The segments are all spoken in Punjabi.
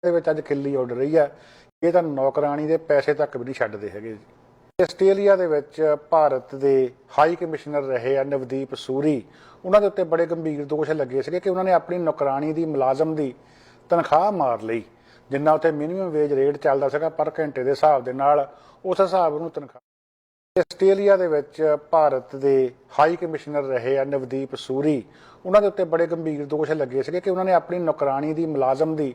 ਦੇ ਵਿੱਚ ਅੱਜ ਖਿੱਲੀ ਉੱਡ ਰਹੀ ਹੈ ਕਿ ਇਹ ਤਾਂ ਨੌਕਰਾਨੀ ਦੇ ਪੈਸੇ ਤੱਕ ਵੀ ਨਹੀਂ ਛੱਡਦੇ ਹੈਗੇ ਜੀ। ਆਸਟ੍ਰੇਲੀਆ ਦੇ ਵਿੱਚ ਭਾਰਤ ਦੇ ਹਾਈ ਕਮਿਸ਼ਨਰ ਰਹੇ ਆ ਨਵਦੀਪ ਸੂਰੀ, ਉਹਨਾਂ ਦੇ ਉੱਤੇ ਬੜੇ ਗੰਭੀਰ ਦੋਸ਼ ਲੱਗੇ ਸੀਗੇ ਕਿ ਉਹਨਾਂ ਨੇ ਆਪਣੀ ਨੌਕਰਾਨੀ ਦੀ ਮੁਲਾਜ਼ਮ ਦੀ ਤਨਖਾਹ ਮਾਰ ਲਈ। ਜਿੰਨਾ ਉੱਥੇ ਮਿਨੀਮਮ ਵੇਜ ਰੇਟ ਚੱਲਦਾ ਸੀਗਾ ਪਰ ਘੰਟੇ ਦੇ ਹਿਸਾਬ ਦੇ ਨਾਲ, ਉਸ ਹਿਸਾਬ ਨੂੰ ਤਨਖਾਹ। ਆਸਟ੍ਰੇਲੀਆ ਦੇ ਵਿੱਚ ਭਾਰਤ ਦੇ ਹਾਈ ਕਮਿਸ਼ਨਰ ਰਹੇ ਆ ਨਵਦੀਪ ਸੂਰੀ, ਉਹਨਾਂ ਦੇ ਉੱਤੇ ਬੜੇ ਗੰਭੀਰ ਦੋਸ਼ ਲੱਗੇ ਸੀਗੇ ਕਿ ਉਹਨਾਂ ਨੇ ਆਪਣੀ ਨੌਕਰਾਨੀ ਦੀ ਮੁਲਾਜ਼ਮ ਦੀ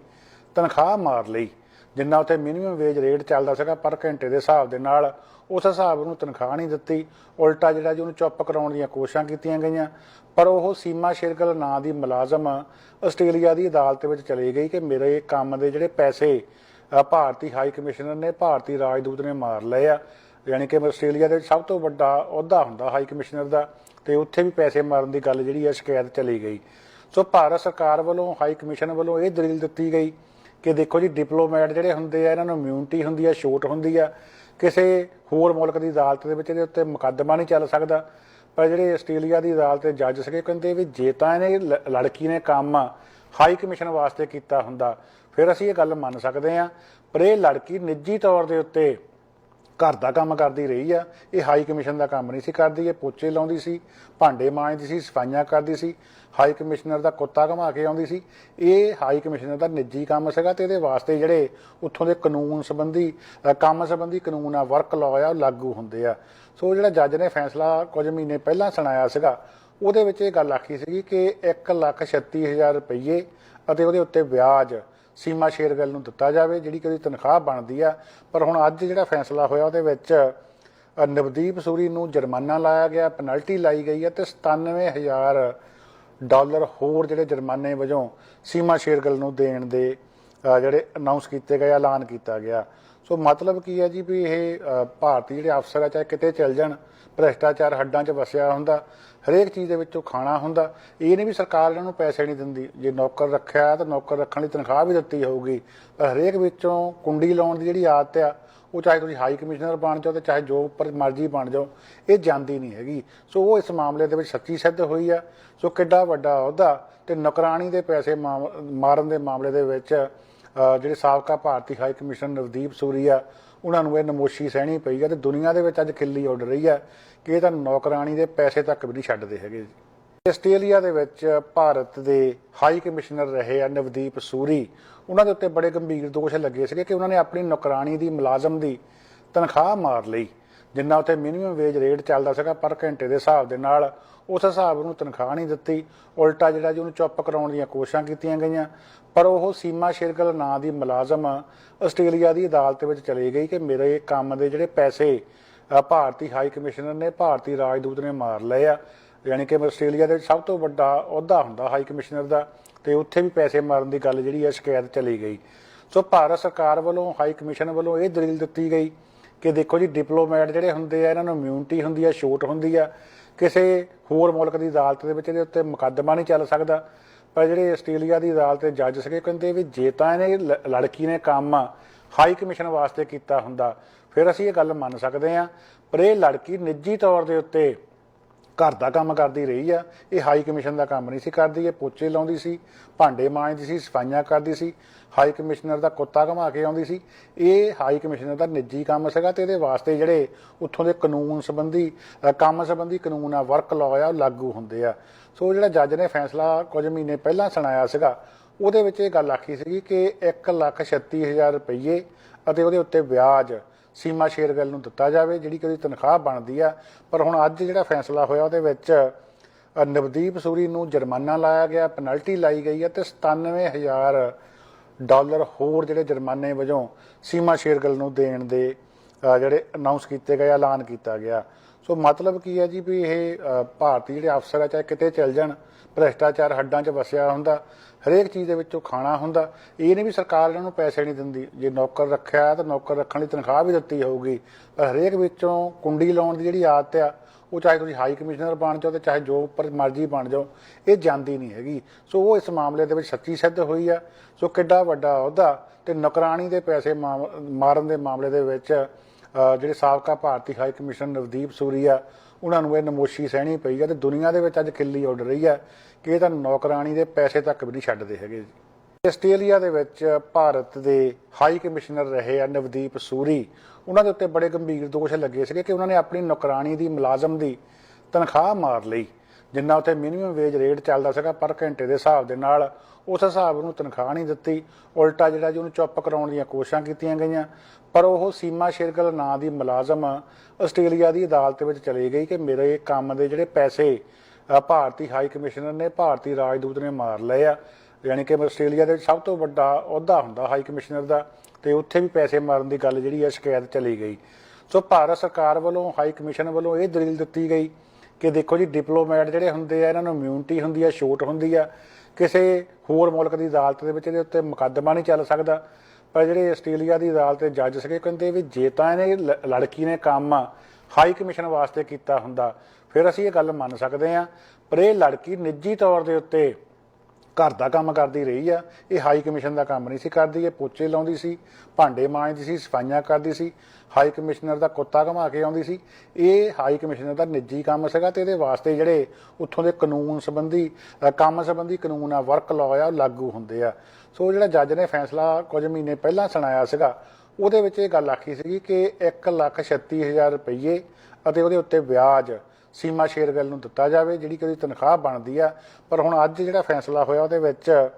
ਤਨਖਾਹ ਮਾਰ ਲਈ। ਜਿੰਨਾ ਉੱਥੇ ਮਿਨੀਮਮ ਵੇਜ ਰੇਟ ਚੱਲਦਾ ਸੀਗਾ ਪਰ ਘੰਟੇ ਦੇ ਹਿਸਾਬ ਦੇ ਨਾਲ, ਉਸ ਹਿਸਾਬ ਨੂੰ ਤਨਖਾਹ ਨਹੀਂ ਦਿੱਤੀ। ਉਲਟਾ ਜਿਹੜਾ ਜੀ ਉਹਨੂੰ ਚੁੱਪ ਕਰਾਉਣ ਦੀਆਂ ਕੋਸ਼ਿਸ਼ਾਂ ਕੀਤੀਆਂ ਗਈਆਂ। ਪਰ ਉਹ ਸੀਮਾ ਸ਼ੇਰਗਿੱਲ ਨਾਂ ਦੀ ਮੁਲਾਜ਼ਮ ਆਸਟ੍ਰੇਲੀਆ ਦੀ ਅਦਾਲਤ ਵਿੱਚ ਚਲੀ ਗਈ ਕਿ ਮੇਰੇ ਕੰਮ ਦੇ ਜਿਹੜੇ ਪੈਸੇ ਭਾਰਤੀ ਹਾਈ ਕਮਿਸ਼ਨਰ ਨੇ, ਭਾਰਤੀ ਰਾਜਦੂਤ ਨੇ ਮਾਰ ਲਏ ਆ। ਯਾਨੀ ਕਿ ਆਸਟ੍ਰੇਲੀਆ ਦੇ ਸਭ ਤੋਂ ਵੱਡਾ ਅਹੁਦਾ ਹੁੰਦਾ ਹਾਈ ਕਮਿਸ਼ਨਰ ਦਾ, ਤੇ ਉੱਥੇ ਵੀ ਪੈਸੇ ਮਾਰਨ ਦੀ ਗੱਲ ਜਿਹੜੀ ਹੈ ਸ਼ਿਕਾਇਤ ਚਲੀ ਗਈ। ਸੋ ਭਾਰਤ ਸਰਕਾਰ ਵੱਲੋਂ ਹਾਈ ਕਮਿਸ਼ਨ ਵੱਲੋਂ ਇਹ ਦਲੀਲ ਦਿੱਤੀ ਗਈ ਕਿ ਦੇਖੋ ਜੀ, ਡਿਪਲੋਮੈਟ ਜਿਹੜੇ ਹੁੰਦੇ ਆ ਇਹਨਾਂ ਨੂੰ ਇਮਿਊਨਿਟੀ ਹੁੰਦੀ ਆ, ਛੋਟ ਹੁੰਦੀ ਆ, ਕਿਸੇ ਹੋਰ ਮੁਲਕ ਦੀ ਅਦਾਲਤ ਦੇ ਵਿੱਚ ਇਹਦੇ ਉੱਤੇ ਮੁਕੱਦਮਾ ਨਹੀਂ ਚੱਲ ਸਕਦਾ। ਪਰ ਜਿਹੜੇ ਆਸਟ੍ਰੇਲੀਆ ਦੀ ਅਦਾਲਤ ਦੇ ਜੱਜ ਸੀਗੇ ਕਹਿੰਦੇ ਵੀ ਜੇ ਤਾਂ ਇਹਨੇ ਲੜਕੀ ਨੇ ਕੰਮ ਹਾਈ ਕਮਿਸ਼ਨ ਵਾਸਤੇ ਕੀਤਾ ਹੁੰਦਾ ਫਿਰ ਅਸੀਂ ਇਹ ਗੱਲ ਮੰਨ ਸਕਦੇ ਹਾਂ, ਪਰ ਇਹ ਲੜਕੀ ਨਿੱਜੀ ਤੌਰ ਦੇ ਉੱਤੇ ਘਰ ਦਾ ਕੰਮ ਕਰਦੀ ਰਹੀ ਆ। ਇਹ ਹਾਈ ਕਮਿਸ਼ਨ ਦਾ ਕੰਮ ਨਹੀਂ ਸੀ ਕਰਦੀ। ਇਹ ਪੋਚੇ ਲਾਉਂਦੀ ਸੀ, ਭਾਂਡੇ ਮਾਂਜਦੀ ਸੀ, ਸਫਾਈਆਂ ਕਰਦੀ ਸੀ, ਹਾਈ ਕਮਿਸ਼ਨਰ ਦਾ ਕੁੱਤਾ ਘੁਮਾ ਕੇ ਆਉਂਦੀ ਸੀ। ਇਹ ਹਾਈ ਕਮਿਸ਼ਨਰ ਦਾ ਨਿੱਜੀ ਕੰਮ ਸੀਗਾ ਤੇ ਇਹਦੇ ਵਾਸਤੇ ਜਿਹੜੇ ਉੱਥੋਂ ਦੇ ਕਾਨੂੰਨ ਸੰਬੰਧੀ ਕੰਮ ਸੰਬੰਧੀ ਕਾਨੂੰਨ ਆ, ਵਰਕ ਲਾਅ ਆ, ਉਹ ਲਾਗੂ ਹੁੰਦੇ ਆ। ਸੋ ਜਿਹੜਾ ਜੱਜ ਨੇ ਫੈਸਲਾ ਕੁਝ ਮਹੀਨੇ ਪਹਿਲਾਂ ਸੁਣਾਇਆ ਸੀਗਾ, ਉਹਦੇ ਵਿੱਚ ਇਹ ਗੱਲ ਆਖੀ ਸੀਗੀ ਕਿ 1,36,000 ਰੁਪਈਏ ਅਤੇ ਉਹਦੇ ਉੱਤੇ ਵਿਆਜ ਸੀਮਾ ਸ਼ੇਰਗਿੱਲ ਨੂੰ ਦਿੱਤਾ ਜਾਵੇ, ਜਿਹੜੀ ਕਿ ਉਹਦੀ ਤਨਖਾਹ ਬਣਦੀ ਆ। ਪਰ ਹੁਣ ਅੱਜ ਜਿਹੜਾ ਫੈਸਲਾ ਹੋਇਆ ਉਹਦੇ ਵਿੱਚ ਨਵਦੀਪ ਸੂਰੀ ਨੂੰ ਜੁਰਮਾਨਾ ਲਾਇਆ ਗਿਆ, ਪੈਨਲਟੀ ਲਾਈ ਗਈ ਹੈ ਤੇ $97,000 ਹੋਰ ਜਿਹੜੇ ਜੁਰਮਾਨੇ ਵਜੋਂ ਸੀਮਾ ਸ਼ੇਰਗਿੱਲ ਨੂੰ ਦੇਣ ਦੇ ਜਿਹੜੇ ਅਨਾਉਂਸ ਕੀਤੇ ਗਏ, ਐਲਾਨ ਕੀਤਾ ਗਿਆ। ਸੋ ਮਤਲਬ ਕੀ ਹੈ ਜੀ ਵੀ ਇਹ ਭਾਰਤੀ ਜਿਹੜੇ ਅਫਸਰ ਆ ਚਾਹੇ ਕਿਤੇ ਚੱਲ ਜਾਣ, ਭ੍ਰਿਸ਼ਟਾਚਾਰ ਹੱਡਾਂ 'ਚ ਵਸਿਆ ਹੁੰਦਾ, ਹਰੇਕ ਚੀਜ਼ ਦੇ ਵਿੱਚੋਂ ਖਾਣਾ ਹੁੰਦਾ। ਇਹ ਨਹੀਂ ਵੀ ਸਰਕਾਰ ਇਹਨਾਂ ਨੂੰ ਪੈਸੇ ਨਹੀਂ ਦਿੰਦੀ, ਜੇ ਨੌਕਰ ਰੱਖਿਆ ਤਾਂ ਨੌਕਰ ਰੱਖਣ ਲਈ ਤਨਖਾਹ ਵੀ ਦਿੱਤੀ ਹੋਊਗੀ, ਪਰ ਹਰੇਕ ਵਿੱਚੋਂ ਕੁੰਡੀ ਲਾਉਣ ਦੀ ਜਿਹੜੀ ਆਦਤ ਆ, ਉਹ ਚਾਹੇ ਤੁਸੀਂ ਹਾਈ ਕਮਿਸ਼ਨਰ ਬਣ ਜਾਓ ਤੇ ਚਾਹੇ ਜੋ ਉੱਪਰ ਮਰਜ਼ੀ ਬਣ ਜਾਓ, ਇਹ ਜਾਂਦੀ ਨਹੀਂ ਹੈਗੀ। ਸੋ ਉਹ ਇਸ ਮਾਮਲੇ ਦੇ ਵਿੱਚ ਸੱਚੀ ਸਿੱਧ ਹੋਈ ਆ। ਸੋ ਕਿੱਡਾ ਵੱਡਾ ਅਹੁਦਾ ਤੇ ਨੌਕਰਾਨੀ ਦੇ ਪੈਸੇ ਮਾਰਨ ਦੇ ਮਾਮਲੇ ਦੇ ਵਿੱਚ ਜਿਹੜੇ ਸਾਬਕਾ ਭਾਰਤੀ ਹਾਈ ਕਮਿਸ਼ਨਰ ਨਵਦੀਪ ਸੂਰੀ ਆ, ਉਹਨਾਂ ਨੂੰ ਇਹ ਨਮੋਸ਼ੀ ਸਹਿਣੀ ਪਈ ਆ ਤੇ ਦੁਨੀਆ ਦੇ ਵਿੱਚ ਅੱਜ ਖਿੱਲੀ ਉੱਡ ਰਹੀ ਹੈ ਕਿ ਇਹ ਤਾਂ ਨੌਕਰਾਨੀ ਦੇ ਪੈਸੇ ਤੱਕ ਵੀ ਨਹੀਂ ਛੱਡਦੇ ਹੈਗੇ ਜੀ। ਆਸਟ੍ਰੇਲੀਆ ਦੇ ਵਿੱਚ ਭਾਰਤ ਦੇ ਹਾਈ ਕਮਿਸ਼ਨਰ ਰਹੇ ਆ ਨਵਦੀਪ ਸੂਰੀ, ਉਹਨਾਂ ਦੇ ਉੱਤੇ ਬੜੇ ਗੰਭੀਰ ਦੋਸ਼ ਲੱਗੇ ਸੀਗੇ ਕਿ ਉਹਨਾਂ ਨੇ ਆਪਣੀ ਨੌਕਰਾਨੀ ਦੀ ਮੁਲਾਜ਼ਮ ਦੀ ਤਨਖਾਹ ਮਾਰ ਲਈ। ਜਿੰਨਾ ਉੱਥੇ ਮਿਨੀਮਮ ਵੇਜ ਰੇਟ ਚੱਲਦਾ ਸੀਗਾ ਪਰ ਘੰਟੇ ਦੇ ਹਿਸਾਬ ਦੇ ਨਾਲ, ਉਸ ਹਿਸਾਬ ਨੂੰ ਤਨਖਾਹ ਨਹੀਂ ਦਿੱਤੀ। ਉਲਟਾ ਜਿਹੜਾ ਜੀ ਉਹਨੂੰ ਚੁੱਪ ਕਰਾਉਣ ਦੀਆਂ ਕੋਸ਼ਿਸ਼ਾਂ ਕੀਤੀਆਂ ਗਈਆਂ। ਪਰ ਉਹ ਸੀਮਾ ਸ਼ੇਰਗਿੱਲ ਨਾਂ ਦੀ ਮੁਲਾਜ਼ਮ ਆਸਟ੍ਰੇਲੀਆ ਦੀ ਅਦਾਲਤ ਵਿੱਚ ਚਲੀ ਗਈ ਕਿ ਮੇਰੇ ਕੰਮ ਦੇ ਜਿਹੜੇ ਪੈਸੇ ਭਾਰਤੀ ਹਾਈ ਕਮਿਸ਼ਨਰ ਨੇ, ਭਾਰਤੀ ਰਾਜਦੂਤ ਨੇ ਮਾਰ ਲਏ ਆ। ਯਾਨੀ ਕਿ ਆਸਟ੍ਰੇਲੀਆ ਦੇ ਸਭ ਤੋਂ ਵੱਡਾ ਅਹੁਦਾ ਹੁੰਦਾ ਹਾਈ ਕਮਿਸ਼ਨਰ ਦਾ, ਤੇ ਉੱਥੇ ਵੀ ਪੈਸੇ ਮਾਰਨ ਦੀ ਗੱਲ ਜਿਹੜੀ ਹੈ ਸ਼ਿਕਾਇਤ ਚਲੀ ਗਈ। ਸੋ ਭਾਰਤ ਸਰਕਾਰ ਵੱਲੋਂ ਹਾਈ ਕਮਿਸ਼ਨ ਵੱਲੋਂ ਇਹ ਦਲੀਲ ਦਿੱਤੀ ਗਈ ਕਿ ਦੇਖੋ ਜੀ, ਡਿਪਲੋਮੈਟ ਜਿਹੜੇ ਹੁੰਦੇ ਆ ਇਹਨਾਂ ਨੂੰ ਇਮਿਊਨਿਟੀ ਹੁੰਦੀ ਆ, ਛੋਟ ਹੁੰਦੀ ਆ, ਕਿਸੇ ਹੋਰ ਮੁਲਕ ਦੀ ਅਦਾਲਤ ਦੇ ਵਿੱਚ ਇਹਦੇ ਉੱਤੇ ਮੁਕੱਦਮਾ ਨਹੀਂ ਚੱਲ ਸਕਦਾ। ਪਰ ਜਿਹੜੇ ਆਸਟ੍ਰੇਲੀਆ ਦੀ ਅਦਾਲਤ ਦੇ ਜੱਜ ਸੀਗੇ ਕਹਿੰਦੇ ਵੀ ਜੇ ਤਾਂ ਇਹਨੇ ਲੜਕੀ ਨੇ ਕੰਮ ਹਾਈ ਕਮਿਸ਼ਨ ਵਾਸਤੇ ਕੀਤਾ ਹੁੰਦਾ ਫਿਰ ਅਸੀਂ ਇਹ ਗੱਲ ਮੰਨ ਸਕਦੇ ਹਾਂ, ਪਰ ਇਹ ਲੜਕੀ ਨਿੱਜੀ ਤੌਰ ਦੇ ਉੱਤੇ ਘਰ ਦਾ ਕੰਮ ਕਰਦੀ ਰਹੀ ਆ। ਇਹ ਹਾਈ ਕਮਿਸ਼ਨ ਦਾ ਕੰਮ ਨਹੀਂ ਸੀ ਕਰਦੀ। ਇਹ ਪੋਚੇ ਲਾਉਂਦੀ ਸੀ, ਭਾਂਡੇ ਮਾਂਜਦੀ ਸੀ, ਸਫਾਈਆਂ ਕਰਦੀ ਸੀ, ਹਾਈ ਕਮਿਸ਼ਨਰ ਦਾ ਕੁੱਤਾ ਘੁਮਾ ਕੇ ਆਉਂਦੀ ਸੀ। ਇਹ ਹਾਈ ਕਮਿਸ਼ਨਰ ਦਾ ਨਿੱਜੀ ਕੰਮ ਸੀਗਾ ਤੇ ਇਹਦੇ ਵਾਸਤੇ ਜਿਹੜੇ ਉੱਥੋਂ ਦੇ ਕਾਨੂੰਨ ਸੰਬੰਧੀ ਕੰਮ ਸੰਬੰਧੀ ਕਾਨੂੰਨ ਆ, ਵਰਕ ਲਾਅ ਆ, ਉਹ ਲਾਗੂ ਹੁੰਦੇ ਆ। ਸੋ ਜਿਹੜਾ ਜੱਜ ਨੇ ਫੈਸਲਾ ਕੁਝ ਮਹੀਨੇ ਪਹਿਲਾਂ ਸੁਣਾਇਆ ਸੀਗਾ, ਉਹਦੇ ਵਿੱਚ ਇਹ ਗੱਲ ਆਖੀ ਸੀਗੀ ਕਿ 1,36,000 ਰੁਪਈਏ ਅਤੇ ਉਹਦੇ ਉੱਤੇ ਵਿਆਜ ਸੀਮਾ ਸ਼ੇਰਗਿੱਲ ਨੂੰ ਦਿੱਤਾ ਜਾਵੇ, ਜਿਹੜੀ ਕਿ ਉਹਦੀ ਤਨਖਾਹ ਬਣਦੀ ਆ। ਪਰ ਹੁਣ ਅੱਜ ਜਿਹੜਾ ਫੈਸਲਾ ਹੋਇਆ ਉਹਦੇ ਵਿੱਚ ਨਵਦੀਪ ਸੂਰੀ ਨੂੰ ਜੁਰਮਾਨਾ ਲਾਇਆ ਗਿਆ, ਪੈਨਲਟੀ ਲਾਈ ਗਈ ਹੈ ਤੇ $97,000 ਹੋਰ ਜਿਹੜੇ ਜੁਰਮਾਨੇ ਵਜੋਂ ਸੀਮਾ ਸ਼ੇਰਗਿੱਲ ਨੂੰ ਦੇਣ ਦੇ ਜਿਹੜੇ ਅਨਾਉਂਸ ਕੀਤੇ ਗਏ, ਐਲਾਨ ਕੀਤਾ ਗਿਆ। ਸੋ ਮਤਲਬ ਕੀ ਹੈ ਜੀ ਵੀ ਇਹ ਭਾਰਤੀ ਜਿਹੜੇ ਅਫਸਰ ਆ ਚਾਹੇ ਕਿਤੇ ਚੱਲ ਜਾਣ, ਭ੍ਰਿਸ਼ਟਾਚਾਰ ਹੱਡਾਂ 'ਚ ਵਸਿਆ ਹੁੰਦਾ, ਹਰੇਕ ਚੀਜ਼ ਦੇ ਵਿੱਚੋਂ ਖਾਣਾ ਹੁੰਦਾ। ਇਹ ਨਹੀਂ ਵੀ ਸਰਕਾਰ ਇਹਨਾਂ ਨੂੰ ਪੈਸੇ ਨਹੀਂ ਦਿੰਦੀ, ਜੇ ਨੌਕਰ ਰੱਖਿਆ ਤਾਂ ਨੌਕਰ ਰੱਖਣ ਲਈ ਤਨਖਾਹ ਵੀ ਦਿੱਤੀ ਹੋਊਗੀ, ਪਰ ਹਰੇਕ ਵਿੱਚੋਂ ਕੁੰਡੀ ਲਾਉਣ ਦੀ ਜਿਹੜੀ ਆਦਤ ਆ, ਉਹ ਚਾਹੇ ਤੁਸੀਂ ਹਾਈ ਕਮਿਸ਼ਨਰ ਬਣ ਜਾਓ ਤੇ ਚਾਹੇ ਜੋ ਉੱਪਰ ਮਰਜ਼ੀ ਬਣ ਜਾਓ, ਇਹ ਜਾਂਦੀ ਨਹੀਂ ਹੈਗੀ। ਸੋ ਉਹ ਇਸ ਮਾਮਲੇ ਦੇ ਵਿੱਚ ਸੱਚੀ ਸਿੱਧ ਹੋਈ ਆ। ਸੋ ਕਿੱਡਾ ਵੱਡਾ ਅਹੁਦਾ ਤੇ ਨੌਕਰਾਨੀ ਦੇ ਪੈਸੇ ਮਾਰਨ ਦੇ ਮਾਮਲੇ ਦੇ ਵਿੱਚ ਜਿਹੜੇ ਸਾਬਕਾ ਭਾਰਤੀ ਹਾਈ ਕਮਿਸ਼ਨਰ ਨਵਦੀਪ ਸੂਰੀ ਆ, ਉਹਨਾਂ ਨੂੰ ਇਹ ਨਮੋਸ਼ੀ ਸਹਿਣੀ ਪਈ ਆ ਤੇ ਦੁਨੀਆ ਦੇ ਵਿੱਚ ਅੱਜ ਖਿੱਲੀ ਉੱਡ ਰਹੀ ਹੈ ਕਿ ਇਹ ਤਾਂ ਨੌਕਰਾਨੀ ਦੇ ਪੈਸੇ ਤੱਕ ਵੀ ਨਹੀਂ ਛੱਡਦੇ ਹੈਗੇ ਜੀ। ਆਸਟ੍ਰੇਲੀਆ ਦੇ ਵਿੱਚ ਭਾਰਤ ਦੇ ਹਾਈ ਕਮਿਸ਼ਨਰ ਰਹੇ ਆ ਨਵਦੀਪ ਸੂਰੀ। ਉਹਨਾਂ ਦੇ ਉੱਤੇ ਬੜੇ ਗੰਭੀਰ ਦੋਸ਼ ਲੱਗੇ ਸੀਗੇ ਕਿ ਉਹਨਾਂ ਨੇ ਆਪਣੀ ਨੌਕਰਾਨੀ ਦੀ ਮੁਲਾਜ਼ਮ ਦੀ ਤਨਖਾਹ ਮਾਰ ਲਈ। ਜਿੰਨਾ ਉੱਥੇ ਮਿਨੀਮਮ ਵੇਜ ਰੇਟ ਚੱਲਦਾ ਸੀਗਾ ਪਰ ਘੰਟੇ ਦੇ ਹਿਸਾਬ ਦੇ ਨਾਲ, ਉਸ ਹਿਸਾਬ ਨੂੰ ਤਨਖਾਹ ਨਹੀਂ ਦਿੱਤੀ। ਉਲਟਾ ਜਿਹੜਾ ਜੀ ਉਹਨੂੰ ਚੁੱਪ ਕਰਾਉਣ ਦੀਆਂ ਕੋਸ਼ਿਸ਼ਾਂ ਕੀਤੀਆਂ ਗਈਆਂ। ਪਰ ਉਹ ਸੀਮਾ ਸ਼ੇਰਗਿੱਲ ਨਾਂ ਦੀ ਮੁਲਾਜ਼ਮ ਆਸਟ੍ਰੇਲੀਆ ਦੀ ਅਦਾਲਤ ਵਿੱਚ ਚਲੀ ਗਈ ਕਿ ਮੇਰੇ ਕੰਮ ਦੇ ਜਿਹੜੇ ਪੈਸੇ ਭਾਰਤੀ ਹਾਈ ਕਮਿਸ਼ਨਰ ਨੇ, ਭਾਰਤੀ ਰਾਜਦੂਤ ਨੇ ਮਾਰ ਲਏ ਆ। ਯਾਨੀ ਕਿ ਆਸਟ੍ਰੇਲੀਆ ਦੇ ਸਭ ਤੋਂ ਵੱਡਾ ਅਹੁਦਾ ਹੁੰਦਾ ਹਾਈ ਕਮਿਸ਼ਨਰ ਦਾ, ਤੇ ਉੱਥੇ ਵੀ ਪੈਸੇ ਮਾਰਨ ਦੀ ਗੱਲ ਜਿਹੜੀ ਹੈ ਸ਼ਿਕਾਇਤ ਚਲੀ ਗਈ। ਸੋ ਭਾਰਤ ਸਰਕਾਰ ਵੱਲੋਂ ਹਾਈ ਕਮਿਸ਼ਨ ਵੱਲੋਂ ਇਹ ਦਲੀਲ ਦਿੱਤੀ ਗਈ ਕਿ ਦੇਖੋ ਜੀ, ਡਿਪਲੋਮੈਟ ਜਿਹੜੇ ਹੁੰਦੇ ਆ ਇਹਨਾਂ ਨੂੰ ਇਮਿਊਨਿਟੀ ਹੁੰਦੀ ਆ, ਛੋਟ ਹੁੰਦੀ ਆ, ਕਿਸੇ ਹੋਰ ਮੁਲਕ ਦੀ ਅਦਾਲਤ ਦੇ ਵਿੱਚ ਇਹਦੇ ਉੱਤੇ ਮੁਕੱਦਮਾ ਨਹੀਂ ਚੱਲ ਸਕਦਾ। ਪਰ ਜਿਹੜੇ ਆਸਟ੍ਰੇਲੀਆ ਦੀ ਅਦਾਲਤ ਦੇ ਜੱਜ ਸੀਗੇ ਕਹਿੰਦੇ ਵੀ ਜੇ ਤਾਂ ਇਹਨੇ ਲੜਕੀ ਨੇ ਕੰਮ ਹਾਈ ਕਮਿਸ਼ਨ ਵਾਸਤੇ ਕੀਤਾ ਹੁੰਦਾ ਫਿਰ ਅਸੀਂ ਇਹ ਗੱਲ ਮੰਨ ਸਕਦੇ ਹਾਂ। ਪਰ ਇਹ ਲੜਕੀ ਨਿੱਜੀ ਤੌਰ ਦੇ ਉੱਤੇ ਘਰ ਦਾ ਕੰਮ ਕਰਦੀ ਰਹੀ ਆ। ਇਹ ਹਾਈ ਕਮਿਸ਼ਨ ਦਾ ਕੰਮ ਨਹੀਂ ਸੀ ਕਰਦੀ। ਇਹ ਪੋਚੇ ਲਾਉਂਦੀ ਸੀ, ਭਾਂਡੇ ਮਾਂਜਦੀ ਸੀ, ਸਫਾਈਆਂ ਕਰਦੀ ਸੀ, ਹਾਈ ਕਮਿਸ਼ਨਰ ਦਾ ਕੁੱਤਾ ਘੁਮਾ ਕੇ ਆਉਂਦੀ ਸੀ। ਇਹ ਹਾਈ ਕਮਿਸ਼ਨਰ ਦਾ ਨਿੱਜੀ ਕੰਮ ਸੀਗਾ ਤੇ ਇਹਦੇ ਵਾਸਤੇ ਜਿਹੜੇ ਉੱਥੋਂ ਦੇ ਕਾਨੂੰਨ ਸੰਬੰਧੀ ਕੰਮ ਸੰਬੰਧੀ ਕਾਨੂੰਨ ਆ, ਵਰਕ ਲਾਅ ਆ, ਉਹ ਲਾਗੂ ਹੁੰਦੇ ਆ। ਸੋ ਜਿਹੜਾ ਜੱਜ ਨੇ ਫੈਸਲਾ ਕੁਝ ਮਹੀਨੇ ਪਹਿਲਾਂ ਸੁਣਾਇਆ ਸੀਗਾ, ਉਹਦੇ ਵਿੱਚ ਇਹ ਗੱਲ ਆਖੀ ਸੀਗੀ ਕਿ 1,36,000 ਰੁਪਈਏ ਅਤੇ ਉਹਦੇ ਉੱਤੇ ਵਿਆਜ ਸੀਮਾ ਸ਼ੇਰਗਿੱਲ ਨੂੰ ਦਿੱਤਾ ਜਾਵੇ, ਜਿਹੜੀ ਕਿ ਉਹਦੀ ਤਨਖਾਹ ਬਣਦੀ ਆ। ਪਰ ਹੁਣ ਅੱਜ ਜਿਹੜਾ ਫੈਸਲਾ ਹੋਇਆ ਉਹਦੇ ਵਿੱਚ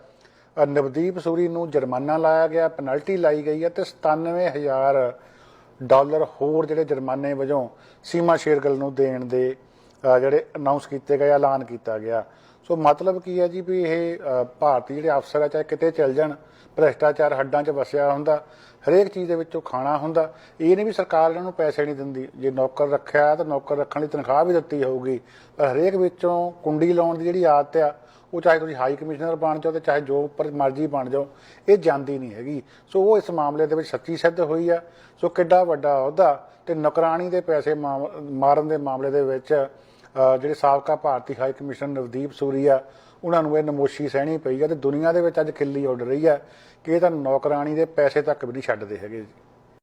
ਨਵਦੀਪ ਸੂਰੀ ਨੂੰ ਜੁਰਮਾਨਾ ਲਾਇਆ ਗਿਆ, ਪੈਨਲਟੀ ਲਾਈ ਗਈ ਹੈ ਤੇ $97,000 ਹੋਰ ਜਿਹੜੇ ਜੁਰਮਾਨੇ ਵਜੋਂ ਸੀਮਾ ਸ਼ੇਰਗਿੱਲ ਨੂੰ ਦੇਣ ਦੇ ਜਿਹੜੇ ਅਨਾਉਂਸ ਕੀਤੇ ਗਏ, ਐਲਾਨ ਕੀਤਾ ਗਿਆ। ਸੋ ਮਤਲਬ ਕੀ ਹੈ ਜੀ ਵੀ ਇਹ ਭਾਰਤੀ ਜਿਹੜੇ ਅਫਸਰ ਆ ਚਾਹੇ ਕਿਤੇ ਚੱਲ ਜਾਣ, ਭ੍ਰਿਸ਼ਟਾਚਾਰ ਹੱਡਾਂ 'ਚ ਵਸਿਆ ਹੁੰਦਾ, ਹਰੇਕ ਚੀਜ਼ ਦੇ ਵਿੱਚੋਂ ਖਾਣਾ ਹੁੰਦਾ। ਇਹ ਨਹੀਂ ਵੀ ਸਰਕਾਰ ਇਹਨਾਂ ਨੂੰ ਪੈਸੇ ਨਹੀਂ ਦਿੰਦੀ, ਜੇ ਨੌਕਰ ਰੱਖਿਆ ਤਾਂ ਨੌਕਰ ਰੱਖਣ ਲਈ ਤਨਖਾਹ ਵੀ ਦਿੱਤੀ ਹੋਊਗੀ। ਪਰ ਹਰੇਕ ਵਿੱਚੋਂ ਕੁੰਡੀ ਲਾਉਣ ਦੀ ਜਿਹੜੀ ਆਦਤ ਆ, ਉਹ ਚਾਹੇ ਤੁਸੀਂ ਹਾਈ ਕਮਿਸ਼ਨਰ ਬਣ ਜਾਓ ਤੇ ਚਾਹੇ ਜੋ ਉੱਪਰ ਮਰਜ਼ੀ ਬਣ ਜਾਓ, ਇਹ ਜਾਂਦੀ ਨਹੀਂ ਹੈਗੀ। ਸੋ ਉਹ ਇਸ ਮਾਮਲੇ ਦੇ ਵਿੱਚ ਸੱਚੀ ਸਿੱਧ ਹੋਈ ਆ। ਸੋ ਕਿੱਡਾ ਵੱਡਾ ਅਹੁਦਾ ਤੇ ਨੌਕਰਾਨੀ ਦੇ ਪੈਸੇ ਮਾਰਨ ਦੇ ਮਾਮਲੇ ਦੇ ਵਿੱਚ ਜਿਹੜੇ ਸਾਬਕਾ ਭਾਰਤੀ ਹਾਈ ਕਮਿਸ਼ਨਰ ਨਵਦੀਪ ਸੂਰੀ ਆ, ਉਹਨਾਂ ਨੂੰ ਇਹ ਨਮੋਸ਼ੀ ਸਹਿਣੀ ਪਈ ਆ ਤੇ ਦੁਨੀਆ ਦੇ ਵਿੱਚ ਅੱਜ ਖਿੱਲੀ ਉੱਡ ਰਹੀ ਆ ਕਿ ਇਹ ਤਾਂ ਨੌਕਰਾਨੀ ਦੇ ਪੈਸੇ ਤੱਕ ਵੀ ਨਹੀਂ ਛੱਡਦੇ ਹੈਗੇ ਜੀ।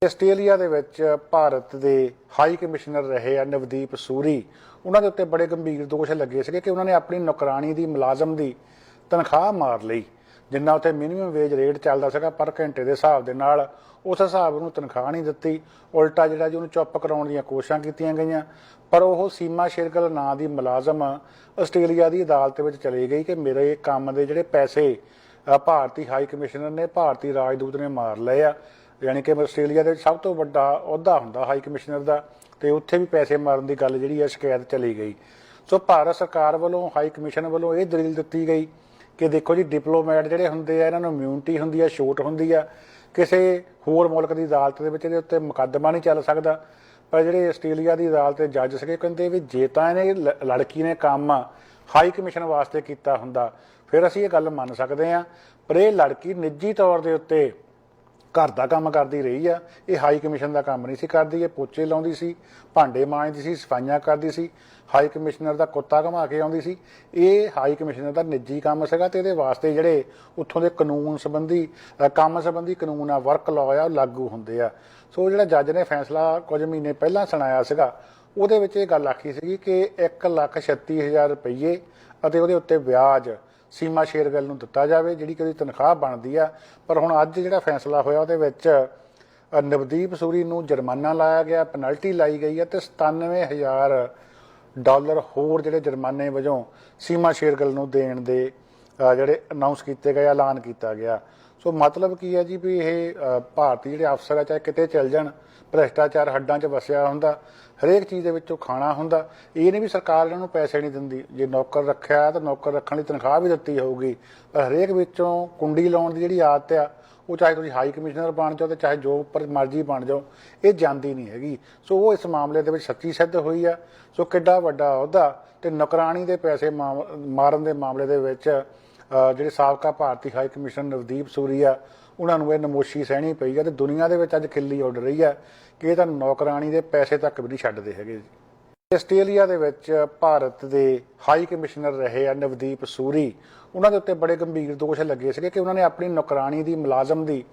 ਆਸਟ੍ਰੇਲੀਆ ਦੇ ਵਿੱਚ ਭਾਰਤ ਦੇ ਹਾਈ ਕਮਿਸ਼ਨਰ ਰਹੇ ਆ ਨਵਦੀਪ ਸੂਰੀ। ਉਹਨਾਂ ਦੇ ਉੱਤੇ ਬੜੇ ਗੰਭੀਰ ਦੋਸ਼ ਲੱਗੇ ਸੀਗੇ ਕਿ ਉਹਨਾਂ ਨੇ ਆਪਣੀ ਨੌਕਰਾਨੀ ਦੀ ਮੁਲਾਜ਼ਮ ਦੀ ਤਨਖਾਹ ਮਾਰ ਲਈ। ਜਿੰਨਾ ਉੱਥੇ ਮਿਨੀਮਮ ਵੇਜ ਰੇਟ ਚੱਲਦਾ ਸੀਗਾ ਪਰ ਘੰਟੇ ਦੇ ਹਿਸਾਬ ਦੇ ਨਾਲ, ਉਸ ਹਿਸਾਬ ਨੂੰ ਤਨਖਾਹ ਨਹੀਂ ਦਿੱਤੀ। ਉਲਟਾ ਜਿਹੜਾ ਜੀ ਉਹਨੂੰ ਚੁੱਪ ਕਰਾਉਣ ਦੀਆਂ ਕੋਸ਼ਿਸ਼ਾਂ ਕੀਤੀਆਂ ਗਈਆਂ। ਪਰ ਉਹ ਸੀਮਾ ਸ਼ੇਰਗਿੱਲ ਨਾਂ ਦੀ ਮੁਲਾਜ਼ਮ ਆਸਟ੍ਰੇਲੀਆ ਦੀ ਅਦਾਲਤ ਵਿੱਚ ਚਲੀ ਗਈ ਕਿ ਮੇਰੇ ਕੰਮ ਦੇ ਜਿਹੜੇ ਪੈਸੇ ਭਾਰਤੀ ਹਾਈ ਕਮਿਸ਼ਨਰ ਨੇ, ਭਾਰਤੀ ਰਾਜਦੂਤ ਨੇ ਮਾਰ ਲਏ ਆ। ਫਿਰ ਅਸੀਂ ਇਹ ਗੱਲ ਮੰਨ ਸਕਦੇ ਹਾਂ। ਪਰ ਜਿਹੜੇ ਆਸਟ੍ਰੇਲੀਆ ਦੇ ਵਿੱਚ ਭਾਰਤ ਦੇ ਹਾਈ ਕਮਿਸ਼ਨਰ ਰਹੇ ਆ ਨਵਦੀਪ ਸੂਰੀ। ਉਹਨਾਂ ਦੇ ਉੱਤੇ ਬੜੇ ਗੰਭੀਰ ਦੋਸ਼ ਲੱਗੇ ਸੀਗੇ ਕਿ ਉਹਨਾਂ ਨੇ ਆਪਣੀ ਨੌਕਰਾਨੀ ਦੀ ਮੁਲਾਜ਼ਮ ਦੀ ਤਨਖਾਹ ਮਾਰ ਲਈ। ਜਿੰਨਾ ਉੱਥੇ ਮਿਨੀਮਮ ਵੇਜ ਰੇਟ ਚੱਲਦਾ ਸੀਗਾ ਪਰ ਘੰਟੇ ਦੇ ਹਿਸਾਬ ਦੇ ਨਾਲ, ਉਸ ਹਿਸਾਬ ਨੂੰ ਤਨਖਾਹ ਨਹੀਂ ਦਿੱਤੀ। ਉਲਟਾ ਜਿਹੜਾ ਜੀ ਉਹਨੂੰ ਚੁੱਪ ਕਰਾਉਣ ਦੀਆਂ ਕੋਸ਼ਿਸ਼ਾਂ ਕੀਤੀਆਂ ਗਈਆਂ। ਪਰ ਉਹ ਸੀਮਾ ਸ਼ੇਰਗਿੱਲ ਨਾਂ ਦੀ ਮੁਲਾਜ਼ਮ ਆਸਟ੍ਰੇਲੀਆ ਦੀ ਅਦਾਲਤ ਵਿੱਚ ਚਲੀ ਗਈ ਕਿ ਮੇਰੇ ਕੰਮ ਦੇ ਜਿਹੜੇ ਪੈਸੇ ਭਾਰਤੀ ਹਾਈ ਕਮਿਸ਼ਨਰ ਨੇ, ਭਾਰਤੀ ਰਾਜਦੂਤ ਨੇ ਮਾਰ ਲਏ ਆ। ਯਾਨੀ ਕਿ ਆਸਟ੍ਰੇਲੀਆ ਦੇ ਸਭ ਤੋਂ ਵੱਡਾ ਅਹੁਦਾ ਹੁੰਦਾ ਹਾਈ ਕਮਿਸ਼ਨਰ ਦਾ, ਤੇ ਉੱਥੇ ਵੀ ਪੈਸੇ ਮਾਰਨ ਦੀ ਗੱਲ ਜਿਹੜੀ ਹੈ ਸ਼ਿਕਾਇਤ ਚਲੀ ਗਈ। ਸੋ ਭਾਰਤ ਸਰਕਾਰ ਵੱਲੋਂ ਹਾਈ ਕਮਿਸ਼ਨ ਵੱਲੋਂ ਇਹ ਦਲੀਲ ਦਿੱਤੀ ਗਈ ਕਿ ਦੇਖੋ ਜੀ, ਡਿਪਲੋਮੈਟ ਜਿਹੜੇ ਹੁੰਦੇ ਆ ਇਹਨਾਂ ਨੂੰ ਇਮਿਊਨਿਟੀ ਹੁੰਦੀ ਆ, ਛੋਟ ਹੁੰਦੀ ਆ, ਕਿਸੇ ਹੋਰ ਮੁਲਕ ਦੀ ਅਦਾਲਤ ਦੇ ਵਿੱਚ ਇਹਦੇ ਉੱਤੇ ਮੁਕੱਦਮਾ ਨਹੀਂ ਚੱਲ ਸਕਦਾ। ਪਰ ਜਿਹੜੇ ਆਸਟ੍ਰੇਲੀਆ ਦੀ ਅਦਾਲਤ ਦੇ ਜੱਜ ਸੀਗੇ ਕਹਿੰਦੇ ਵੀ ਜੇ ਤਾਂ ਇਹਨੇ ਲੜਕੀ ਨੇ ਕੰਮ ਹਾਈ ਕਮਿਸ਼ਨ ਵਾਸਤੇ ਕੀਤਾ ਹੁੰਦਾ ਫਿਰ ਅਸੀਂ ਇਹ ਗੱਲ ਮੰਨ ਸਕਦੇ ਹਾਂ। ਪਰ ਇਹ ਲੜਕੀ ਨਿੱਜੀ ਤੌਰ ਦੇ ਉੱਤੇ ਘਰ ਦਾ ਕੰਮ ਕਰਦੀ ਰਹੀ ਆ। ਇਹ ਹਾਈ ਕਮਿਸ਼ਨ ਦਾ ਕੰਮ ਨਹੀਂ ਸੀ ਕਰਦੀ। ਇਹ ਪੋਚੇ ਲਾਉਂਦੀ ਸੀ, ਭਾਂਡੇ ਮਾਂਜਦੀ ਸੀ, ਸਫਾਈਆਂ ਕਰਦੀ ਸੀ, ਹਾਈ ਕਮਿਸ਼ਨਰ ਦਾ ਕੁੱਤਾ ਘੁਮਾ ਕੇ ਆਉਂਦੀ ਸੀ। ਇਹ ਹਾਈ ਕਮਿਸ਼ਨਰ ਦਾ ਨਿੱਜੀ ਕੰਮ ਸੀਗਾ ਤੇ ਇਹਦੇ ਵਾਸਤੇ ਜਿਹੜੇ ਉੱਥੋਂ ਦੇ ਕਾਨੂੰਨ ਸੰਬੰਧੀ ਕੰਮ ਸੰਬੰਧੀ ਕਾਨੂੰਨ ਆ, ਵਰਕ ਲਾਅ ਆ, ਉਹ ਲਾਗੂ ਹੁੰਦੇ ਆ। ਸੋ ਜਿਹੜਾ ਜੱਜ ਨੇ ਫੈਸਲਾ ਕੁਝ ਮਹੀਨੇ ਪਹਿਲਾਂ ਸੁਣਾਇਆ ਸੀਗਾ, ਉਹਦੇ ਵਿੱਚ ਇਹ ਗੱਲ ਆਖੀ ਸੀਗੀ ਕਿ 1,36,000 ਰੁਪਈਏ ਅਤੇ ਉਹਦੇ ਉੱਤੇ ਵਿਆਜ ਸੀਮਾ ਸ਼ੇਰਗਿੱਲ ਨੂੰ ਦਿੱਤਾ ਜਾਵੇ, ਜਿਹੜੀ ਕਿ ਉਹਦੀ ਤਨਖਾਹ ਬਣਦੀ ਆ। ਪਰ ਹੁਣ ਅੱਜ ਜਿਹੜਾ ਫੈਸਲਾ ਹੋਇਆ ਉਹਦੇ ਵਿੱਚ ਨਵਦੀਪ ਸੂਰੀ ਨੂੰ ਜੁਰਮਾਨਾ ਲਾਇਆ ਗਿਆ, ਪੈਨਲਟੀ ਲਾਈ ਗਈ ਹੈ ਤੇ $97,000 ਹੋਰ ਜਿਹੜੇ ਜੁਰਮਾਨੇ ਵਜੋਂ ਸੀਮਾ ਸ਼ੇਰਗਿੱਲ ਨੂੰ ਦੇਣ ਦੇ ਜਿਹੜੇ ਅਨਾਉਂਸ ਕੀਤੇ ਗਏ, ਐਲਾਨ ਕੀਤਾ ਗਿਆ। ਸੋ ਮਤਲਬ ਕੀ ਹੈ ਜੀ ਵੀ ਇਹ ਭਾਰਤੀ ਜਿਹੜੇ ਅਫਸਰ ਆ ਚਾਹੇ ਕਿਤੇ ਚੱਲ ਜਾਣ, ਭ੍ਰਿਸ਼ਟਾਚਾਰ ਹੱਡਾਂ 'ਚ ਵਸਿਆ ਹੁੰਦਾ, ਹਰੇਕ ਚੀਜ਼ ਦੇ ਵਿੱਚੋਂ ਖਾਣਾ ਹੁੰਦਾ। ਇਹ ਨਹੀਂ ਵੀ ਸਰਕਾਰ ਇਹਨਾਂ ਨੂੰ ਪੈਸੇ ਨਹੀਂ ਦਿੰਦੀ, ਜੇ ਨੌਕਰ ਰੱਖਿਆ ਤਾਂ ਨੌਕਰ ਰੱਖਣ ਲਈ ਤਨਖਾਹ ਵੀ ਦਿੱਤੀ ਹੋਊਗੀ। ਪਰ ਹਰੇਕ ਵਿੱਚੋਂ ਕੁੰਡੀ ਲਾਉਣ ਦੀ ਜਿਹੜੀ ਆਦਤ ਆ, ਉਹ ਚਾਹੇ ਤੁਸੀਂ ਹਾਈ ਕਮਿਸ਼ਨਰ ਬਣ ਜਾਓ ਤੇ ਚਾਹੇ ਜੋ ਉੱਪਰ ਮਰਜ਼ੀ ਬਣ ਜਾਓ, ਇਹ ਜਾਂਦੀ ਨਹੀਂ ਹੈਗੀ। ਸੋ ਉਹ ਇਸ ਮਾਮਲੇ ਦੇ ਵਿੱਚ ਸੱਚੀ ਸਿੱਧ ਹੋਈ ਆ। ਸੋ ਕਿੱਡਾ ਵੱਡਾ ਅਹੁਦਾ ਤੇ ਨੌਕਰਾਨੀ ਦੇ ਪੈਸੇ ਮਾਰਨ ਦੇ ਮਾਮਲੇ ਦੇ ਵਿੱਚ ਜਿਹੜੇ ਸਾਬਕਾ ਭਾਰਤੀ ਹਾਈ ਕਮਿਸ਼ਨਰ ਨਵਦੀਪ ਸੂਰੀ ਆ, ਉਹਨਾਂ ਨੂੰ ਇਹ ਨਮੋਸ਼ੀ ਸਹਿਣੀ ਪਈ ਆ ਤੇ ਦੁਨੀਆ ਦੇ ਵਿੱਚ ਅੱਜ ਖਿੱਲੀ ਉੱਡ ਰਹੀ ਆ ਕਿ ਇਹ ਤਾਂ ਨੌਕਰਾਨੀ ਦੇ ਪੈਸੇ ਤੱਕ ਵੀ ਨਹੀਂ ਛੱਡਦੇ ਹੈਗੇ ਜੀ। ਆਸਟ੍ਰੇਲੀਆ ਦੇ ਵਿੱਚ ਭਾਰਤ ਦੇ ਹਾਈ ਕਮਿਸ਼ਨਰ ਰਹੇ ਆ ਨਵਦੀਪ ਸੂਰੀ। ਉਹਨਾਂ ਦੇ ਉੱਤੇ ਬੜੇ ਗੰਭੀਰ ਦੋਸ਼ ਲੱਗੇ ਸੀਗੇ ਕਿ ਉਹਨਾਂ ਨੇ ਆਪਣੀ ਨੌਕਰਾਨੀ ਦੀ ਮੁਲਾਜ਼ਮ ਦੀ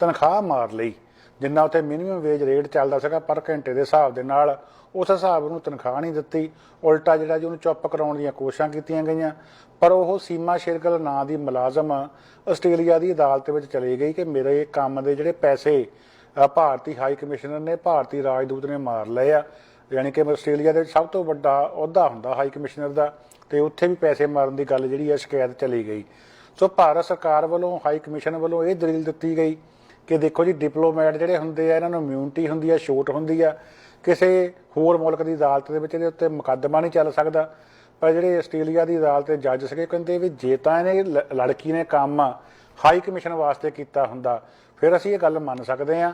ਤਨਖਾਹ ਮਾਰ ਲਈ। ਜਿੰਨਾ ਉੱਥੇ ਮਿਨੀਮਮ ਵੇਜ ਰੇਟ ਚੱਲਦਾ ਸੀਗਾ ਪਰ ਘੰਟੇ ਦੇ ਹਿਸਾਬ ਦੇ ਨਾਲ, ਉਸ ਹਿਸਾਬ ਨੂੰ ਤਨਖਾਹ ਨਹੀਂ ਦਿੱਤੀ। ਉਲਟਾ ਜਿਹੜਾ ਜੀ ਉਹਨੂੰ ਚੁੱਪ ਕਰਾਉਣ ਦੀਆਂ ਕੋਸ਼ਿਸ਼ਾਂ ਕੀਤੀਆਂ ਗਈਆਂ। ਪਰ ਉਹ ਸੀਮਾ ਸ਼ੇਰਗਿੱਲ ਨਾਂ ਦੀ ਮੁਲਾਜ਼ਮ ਆਸਟ੍ਰੇਲੀਆ ਦੀ ਅਦਾਲਤ ਵਿੱਚ ਚਲੀ ਗਈ ਕਿ ਮੇਰੇ ਕੰਮ ਦੇ ਜਿਹੜੇ ਪੈਸੇ ਭਾਰਤੀ ਹਾਈ ਕਮਿਸ਼ਨਰ ਨੇ, ਭਾਰਤੀ ਰਾਜਦੂਤ ਨੇ ਮਾਰ ਲਏ ਆ। ਯਾਨੀ ਕਿ ਆਸਟ੍ਰੇਲੀਆ ਦੇ ਸਭ ਤੋਂ ਵੱਡਾ ਅਹੁਦਾ ਹੁੰਦਾ ਹਾਈ ਕਮਿਸ਼ਨਰ ਦਾ, ਤੇ ਉੱਥੇ ਵੀ ਪੈਸੇ ਮਾਰਨ ਦੀ ਗੱਲ ਜਿਹੜੀ ਹੈ ਸ਼ਿਕਾਇਤ ਚਲੀ ਗਈ। ਸੋ ਭਾਰਤ ਸਰਕਾਰ ਵੱਲੋਂ, ਹਾਈ ਕਮਿਸ਼ਨ ਵੱਲੋਂ ਇਹ ਦਲੀਲ ਦਿੱਤੀ ਗਈ ਕਿ ਦੇਖੋ ਜੀ, ਡਿਪਲੋਮੈਟ ਜਿਹੜੇ ਹੁੰਦੇ ਆ ਇਹਨਾਂ ਨੂੰ ਇਮਿਊਨਿਟੀ ਹੁੰਦੀ ਆ, ਛੋਟ ਹੁੰਦੀ ਆ, ਕਿਸੇ ਹੋਰ ਮੁਲਕ ਦੀ ਅਦਾਲਤ ਦੇ ਵਿੱਚ ਇਹਦੇ ਉੱਤੇ ਮੁਕੱਦਮਾ ਨਹੀਂ ਚੱਲ ਸਕਦਾ। ਪਰ ਜਿਹੜੇ ਆਸਟ੍ਰੇਲੀਆ ਦੀ ਅਦਾਲਤ ਦੇ ਜੱਜ ਸੀਗੇ ਕਹਿੰਦੇ ਵੀ ਜੇ ਤਾਂ ਇਹਨੇ ਲੜਕੀ ਨੇ ਕੰਮ ਹਾਈ ਕਮਿਸ਼ਨ ਵਾਸਤੇ ਕੀਤਾ ਹੁੰਦਾ ਫਿਰ ਅਸੀਂ ਇਹ ਗੱਲ ਮੰਨ ਸਕਦੇ ਹਾਂ।